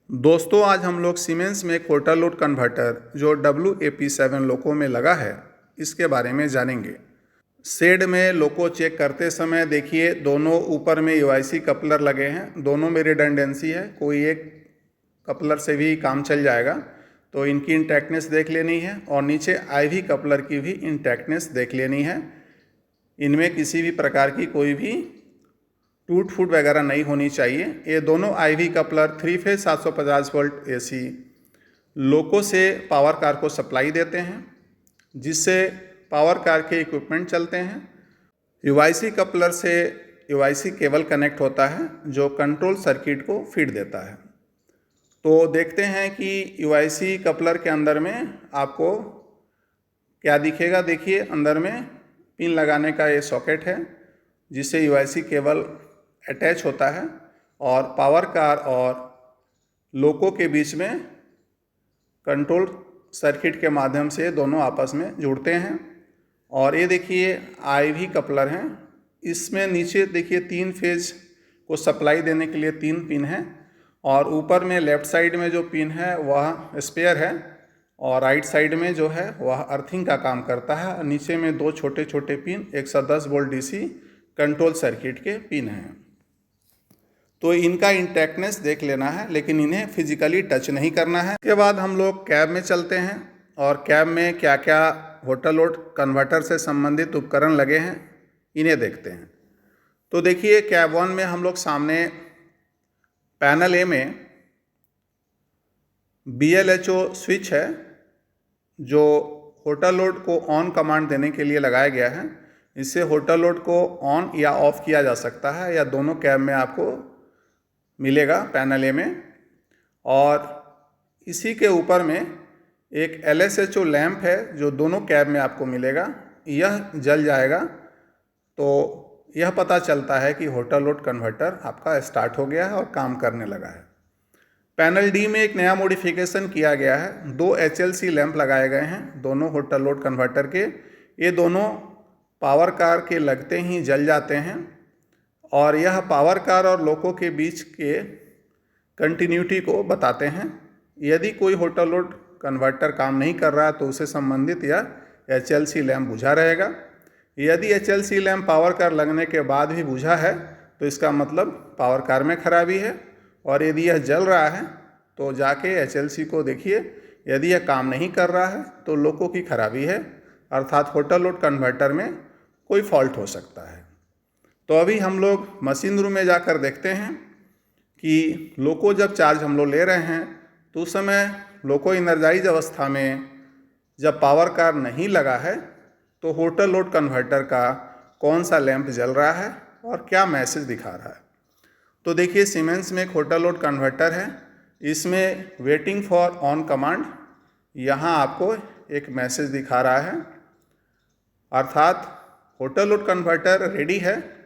दोस्तों आज हम लोग सीमेंस में एक होटल लोड कन्वर्टर जो WAP7 लोको में लगा है इसके बारे में जानेंगे। शेड में लोको चेक करते समय देखिए दोनों ऊपर में UIC कपलर लगे हैं, दोनों में रिडंडेंसी है, कोई एक कपलर से भी काम चल जाएगा तो इनकी इंटैक्टनेस देख लेनी है और नीचे IV कपलर की भी इंटैक्टनेस देख लेनी है। इनमें किसी भी प्रकार की कोई भी टूट फूट वगैरह नहीं होनी चाहिए। ये दोनों IV coupler 3 phase 750 volt AC लोको से पावर कार को सप्लाई देते हैं जिससे पावर कार के इक्विपमेंट चलते हैं। UIC कपलर से UIC केबल कनेक्ट होता है जो कंट्रोल सर्किट को फीड देता है। तो देखते हैं कि UIC कपलर के अंदर में आपको क्या दिखेगा। देखिए अंदर में पिन लगाने का ये सॉकेट है जिससे UIC केबल अटैच होता है और पावर कार और लोको के बीच में कंट्रोल सर्किट के माध्यम से दोनों आपस में जुड़ते हैं। और ये देखिए IV कपलर हैं, इसमें नीचे देखिए 3 फेज को सप्लाई देने के लिए 3 पिन हैं और ऊपर में लेफ़्ट साइड में जो पिन है वह स्पेयर है और राइट साइड में जो है वह अर्थिंग का काम करता है और नीचे में 2 छोटे छोटे pin 110 volt DC control circuit के पिन हैं। तो इनका इंटैक्टनेस देख लेना है लेकिन इन्हें फिजिकली टच नहीं करना है। इसके बाद हम लोग कैब में चलते हैं और कैब में क्या क्या होटल लोड कन्वर्टर से संबंधित उपकरण लगे हैं इन्हें देखते हैं। तो देखिए कैब 1 में हम लोग सामने पैनल A में BLHO स्विच है जो होटल लोड को ऑन कमांड देने के लिए लगाया गया है। इससे होटल लोड को ऑन या ऑफ किया जा सकता है या दोनों कैब में आपको मिलेगा पैनल A में। और इसी के ऊपर में एक LSHO लैंप है जो दोनों कैब में आपको मिलेगा। यह जल जाएगा तो यह पता चलता है कि होटल लोड कन्वर्टर आपका स्टार्ट हो गया है और काम करने लगा है। पैनल D में एक नया मॉडिफिकेशन किया गया है, 2 HLC लैंप लगाए गए हैं दोनों होटल लोड कन्वर्टर के। ये दोनों पावर कार के लगते ही जल जाते हैं और यह पावर कार और लोको के बीच के कंटिन्यूटी को बताते हैं। यदि कोई होटल लोड कन्वर्टर काम नहीं कर रहा तो उसे संबंधित यह HLC लैंप बुझा रहेगा। यदि HLC लैंप पावर कार लगने के बाद भी बुझा है तो इसका मतलब पावर कार में खराबी है और यदि यह जल रहा है तो जाके HLC को देखिए, यदि यह काम नहीं कर रहा है तो लोको की खराबी है, अर्थात होटल लोड कन्वर्टर में कोई फॉल्ट हो सकता है। तो अभी हम लोग मशीन रूम में जाकर देखते हैं कि लोको जब चार्ज हम लोग ले रहे हैं तो उस समय लोको इनर्जाइज अवस्था में जब पावर कार नहीं लगा है तो होटल लोड कन्वर्टर का कौन सा लैंप जल रहा है और क्या मैसेज दिखा रहा है। तो देखिए सीमेंस में एक होटल लोड कन्वर्टर है, इसमें वेटिंग फॉर ऑन कमांड यहाँ आपको एक मैसेज दिखा रहा है, अर्थात होटल लोड कन्वर्टर रेडी है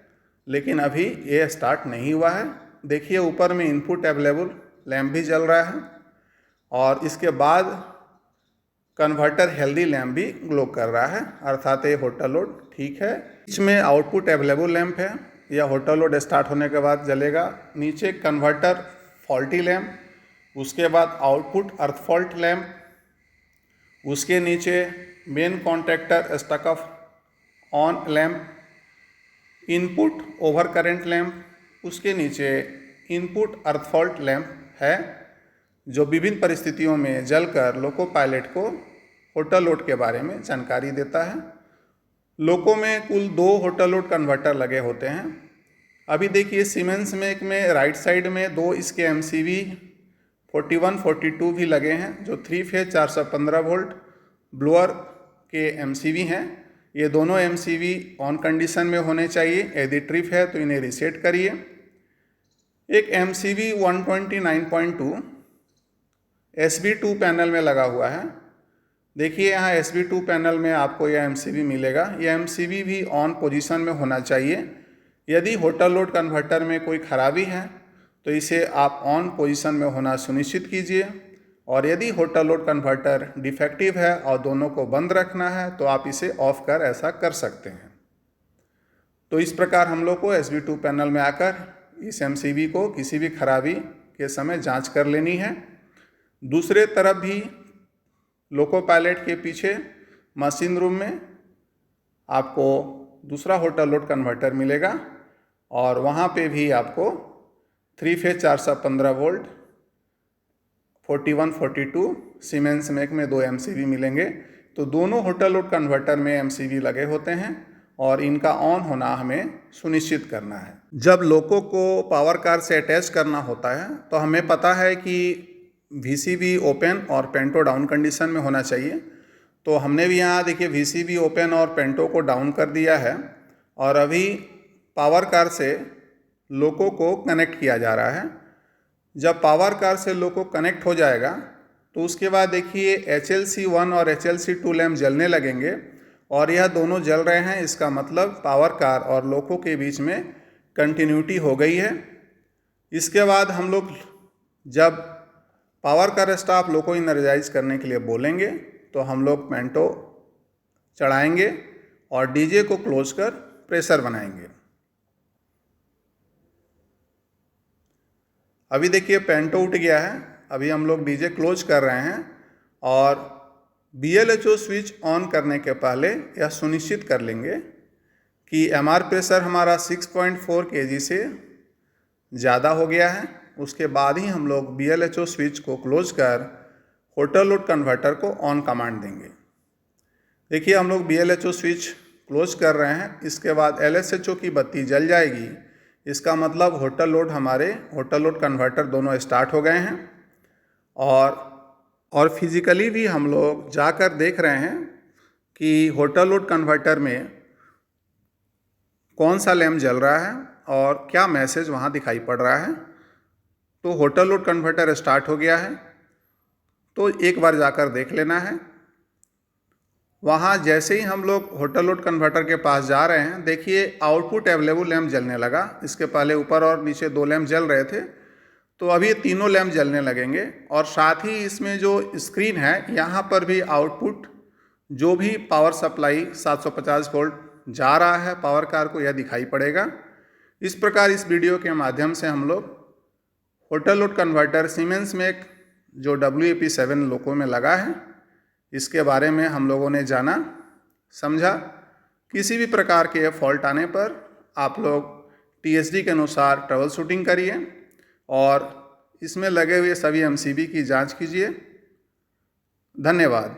लेकिन अभी ये स्टार्ट नहीं हुआ है। देखिए ऊपर में इनपुट अवेलेबल लैंप भी जल रहा है और इसके बाद कन्वर्टर हेल्दी लैंप भी ग्लो कर रहा है, अर्थात ये होटल लोड ठीक है। इसमें आउटपुट अवेलेबल लैंप है, यह होटल लोड स्टार्ट होने के बाद जलेगा। नीचे कन्वर्टर फॉल्टी लैंप, उसके बाद आउटपुट अर्थ फॉल्ट लैंप, उसके नीचे main contactor stuck off on lamp, input over current lamp, उसके नीचे इनपुट अर्थ फॉल्ट लैंप है जो विभिन्न परिस्थितियों में जलकर लोको पायलट को होटल लोड के बारे में जानकारी देता है। लोको में कुल 2 होटल लोड कन्वर्टर लगे होते हैं। अभी देखिए सीमेंस में एक में राइट साइड में 2 इसके MCV 41 42 भी लगे हैं जो 3 फेज 415 वोल्ट ब्लोअर के MCV हैं। ये दोनों MCV ऑन कंडीशन में होने चाहिए, यदि ट्रिप है तो इन्हें रीसेट करिए। एक MCV 129.2 SB2 पैनल में लगा हुआ है। देखिए यहाँ SB2 पैनल में आपको यह MCV मिलेगा, यह MCV भी ऑन पोजीशन में होना चाहिए। यदि होटल लोड कन्वर्टर में कोई खराबी है तो इसे आप ऑन पोजीशन में होना सुनिश्चित कीजिए और यदि होटल लोड कन्वर्टर डिफेक्टिव है और दोनों को बंद रखना है तो आप इसे ऑफ कर ऐसा कर सकते हैं। तो इस प्रकार हम लोग को SB2 पैनल में आकर इस MCB को किसी भी खराबी के समय जांच कर लेनी है। दूसरे तरफ भी लोको पायलट के पीछे मशीन रूम में आपको दूसरा होटल लोड कन्वर्टर मिलेगा और वहाँ पे भी आपको 3 फेज 415 वोल्ट 4142 सीमेंस मेक में 2 MCV मिलेंगे। तो दोनों होटल लोड कन्वर्टर में MCV लगे होते हैं और इनका ऑन होना हमें सुनिश्चित करना है। जब लोको को पावर कार से अटैच करना होता है तो हमें पता है कि VCB ओपन और पेंटो डाउन कंडीशन में होना चाहिए। तो हमने भी यहाँ देखिए VCB ओपन और पेंटो को डाउन कर दिया है और अभी पावर कार से लोको को कनेक्ट किया जा रहा है। जब पावर कार से लोको कनेक्ट हो जाएगा तो उसके बाद देखिए HLC1 और HLC2 लैंप जलने लगेंगे और यह दोनों जल रहे हैं। इसका मतलब पावर कार और लोको के बीच में कंटिन्यूटी हो गई है। इसके बाद हम लोग जब पावर कार स्टाफ लोको इनर्जाइज करने के लिए बोलेंगे तो हम लोग पेंटो चढ़ाएंगे और डीजे को क्लोज कर प्रेशर बनाएंगे। अभी देखिए पेंटो उठ गया है। अभी हम लोग डीजे क्लोज कर रहे हैं और BLHO स्विच ऑन करने के पहले यह सुनिश्चित कर लेंगे कि MR प्रेशर हमारा 6.4 kg से ज़्यादा हो गया है। उसके बाद ही हम लोग BLHO स्विच को क्लोज कर होटल लोड कन्वर्टर को ऑन कमांड देंगे। देखिए हम लोग BLHO स्विच क्लोज कर रहे हैं। इसके बाद LSHO की बत्ती जल जाएगी। इसका मतलब होटल लोड कन्वर्टर दोनों स्टार्ट हो गए हैं और फिजिकली भी हम लोग जाकर देख रहे हैं कि होटल लोड कन्वर्टर में कौन सा लैंप जल रहा है और क्या मैसेज वहाँ दिखाई पड़ रहा है। तो होटल लोड कन्वर्टर स्टार्ट हो गया है, तो एक बार जाकर देख लेना है। वहाँ जैसे ही हम लोग होटल लोड कन्वर्टर के पास जा रहे हैं, देखिए आउटपुट अवेलेबल लैंप जलने लगा। इसके पहले ऊपर और नीचे 2 लैंप जल रहे थे, तो अभी तीनों लैंप जलने लगेंगे। और साथ ही इसमें जो स्क्रीन है यहाँ पर भी आउटपुट जो भी पावर सप्लाई 750 वोल्ट जा रहा है पावर कार को, यह दिखाई पड़ेगा। इस प्रकार इस वीडियो के माध्यम से हम लोग होटल लोड कन्वर्टर सीमेंस में जो WAP7 लोको में लगा है इसके बारे में हम लोगों ने जाना समझा। किसी भी प्रकार के फॉल्ट आने पर आप लोग TSD के अनुसार ट्रबल शूटिंग करिए और इसमें लगे हुए सभी MCB की जांच कीजिए। धन्यवाद।